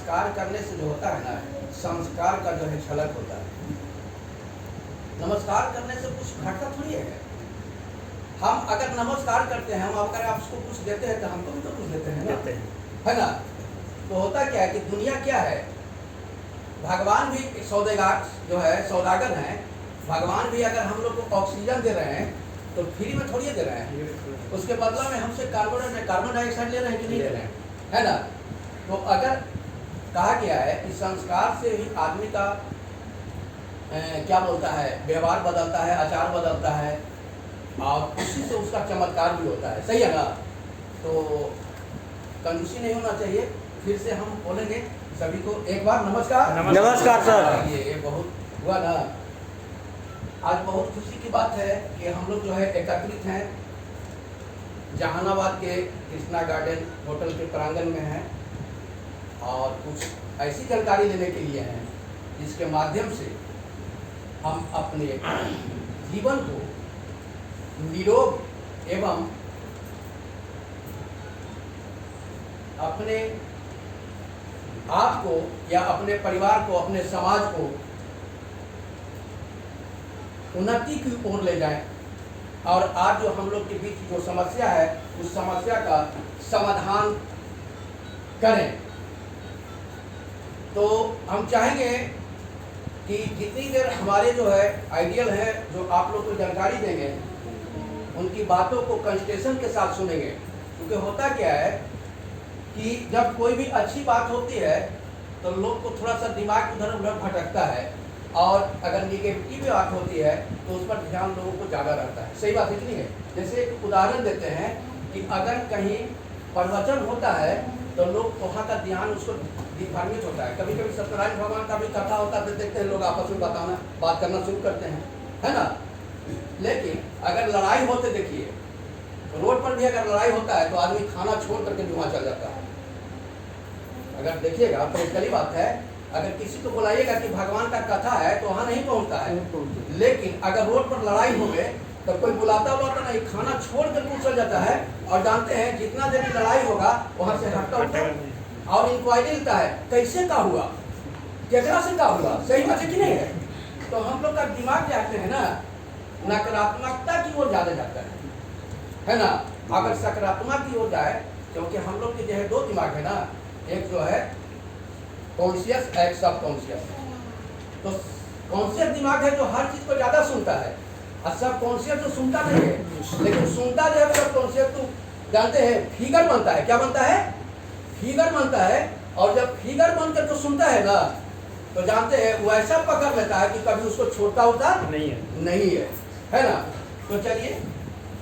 नमस्कार करने से जो होता है ना, संस्कार का जो है झलक होता है। नमस्कार करने से कुछ घटता थोड़ी है। हम अगर नमस्कार करते हैं, हम अगर आपको कुछ देते हैं तो हमको भी तो कुछ देते हैं ना, है ना। तो होता क्या है कि दुनिया क्या है, भगवान भी सौदेगार जो है, सौदागर हैं। भगवान भी अगर हम लोग को ऑक्सीजन दे रहे हैं तो फ्री में थोड़ी दे रहे हैं, उसके बदला में हमसे कार्बन डाइऑक्साइड ले रहे हैं कि नहीं ले रहे हैं, है ना। तो अगर कहा गया है कि संस्कार से ही आदमी का क्या बोलता है, व्यवहार बदलता है, आचार बदलता है, और उसी से उसका चमत्कार भी होता है, सही है ना। तो कंजूसी नहीं होना चाहिए। फिर से हम बोलेंगे सभी को एक बार नमस्कार। नमस्कार सर। ये बहुत हुआ ना। आज बहुत खुशी की बात है कि हम लोग जो है एकत्रित हैं, जहानाबाद के कृष्णा गार्डन होटल के प्रांगण में हैं, और कुछ ऐसी जानकारी लेने के लिए हैं जिसके माध्यम से हम अपने जीवन को निरोग एवं अपने आप को या अपने परिवार को, अपने समाज को उन्नति की ओर ले जाएं, और आज जो हम लोग के बीच जो समस्या है उस समस्या का समाधान करें। तो हम चाहेंगे कि जितनी देर हमारे जो है आइडियल है, जो आप लोग को जानकारी देंगे, उनकी बातों को कंसंट्रेशन के साथ सुनेंगे। क्योंकि होता क्या है कि जब कोई भी अच्छी बात होती है तो लोग को थोड़ा सा दिमाग उधर उधर भटकता है, और अगर निगेटिव बात होती है तो उस पर ध्यान लोगों को ज़्यादा रहता है। सही बात इतनी है। जैसे एक उदाहरण देते हैं कि अगर कहीं प्रवचन होता है तो लोग वहाँ का ध्यान उसको विभ्रामित होता है। कभी कभी सत्यनारायण भगवान का भी कथा होता है तो देखते हैं लोग आपस में बात करना शुरू करते हैं, है ना। लेकिन अगर लड़ाई होते देखिए, रोड पर भी अगर लड़ाई होता है तो आदमी खाना छोड़ करके वहाँ चल जाता है। अगर देखिएगा तो एक बात है, अगर किसी को बुलाइएगा कि भगवान का कथा है तो वहाँ नहीं पहुँचता है। लेकिन अगर रोड पर लड़ाई हो गए तो कोई बुलाता नहीं, खाना छोड़ कर चल जाता है, और जानते हैं जितना देर लड़ाई होगा वहाँ से हटता उठता और इंक्वायरी लेता है कैसे का हुआ, केकरा से का हुआ, सही बात है कि नहीं है। तो हम लोग का दिमाग जाते हैं ना, नकारात्मकता की ओर ज्यादा जाता है ना। अगर सकारात्मक की ओर जाए, क्योंकि हम लोग के जो है दो दिमाग है ना, एक जो है कॉन्शियस, एक सब कॉन्शियस। तो कॉन्शियस दिमाग है जो हर चीज को ज्यादा सुनता है, और सब कॉन्शियस तो सुनता नहीं है। लेकिन सुनता जो है सब कॉन्शियस, तो जानते हैं फिगर बनता है, क्या बनता है, फिगर बनता है। और जब फिगर बनकर जो सुनता है ना, तो जानते हैं वो ऐसा पकड़ लेता है कि कभी उसको छोड़ता होता नहीं है ना। तो चलिए,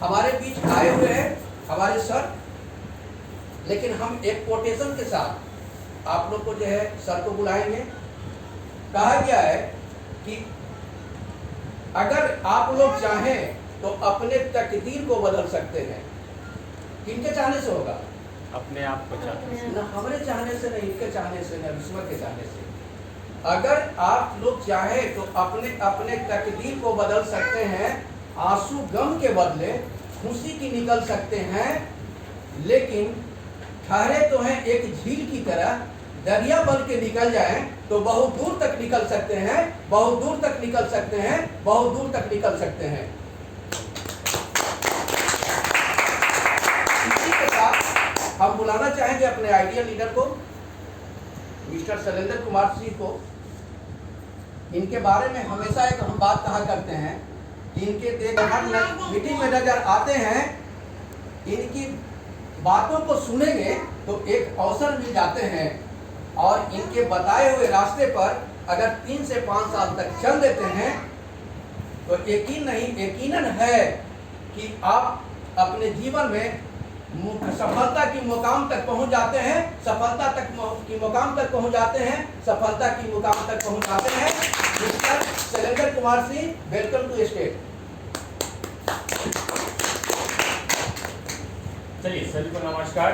हमारे बीच आए हुए हैं हमारे सर, लेकिन हम एक कोटेशन के साथ आप लोग को जो है सर को बुलाएंगे। कहा गया है कि अगर आप लोग चाहें तो अपने तकदीर को बदल सकते हैं। किनके चाहने से होगा? अपने आप को चाहने से, ना हमारे चाहने से, नहीं इनके चाहने से, ना ईश्वर के चाहने से। अगर आप लोग चाहें तो अपने अपने तकदीर को बदल सकते हैं। आंसू गम के बदले खुशी की निकल सकते हैं। लेकिन ठहरे तो हैं एक झील की तरह, दरिया बन के निकल जाएं तो बहुत दूर तक निकल सकते हैं, बहुत दूर तक निकल सकते हैं, बहुत दूर तक निकल सकते हैं। इसी के साथ हम बुलाना चाहेंगे अपने आइडियल लीडर को, मिस्टर शैलेंद्र कुमार सिंह को। इनके बारे में हमेशा एक हम बात कहा करते हैं, इनके मीटिंग में नजर आते हैं, इनकी बातों को सुनेंगे तो एक अवसर मिल जाते हैं, और इनके बताए हुए रास्ते पर अगर 3 से 5 साल तक चल देते हैं तो यकीनन है कि आप अपने जीवन में सफलता की मुकाम तक पहुंच जाते हैं, सफलता की मुकाम तक पहुंच जाते हैं, सफलता की मुकाम तक पहुंच जाते हैं। Mister Shailendra Kumar Singh, welcome to state. चलिए सभी को नमस्कार।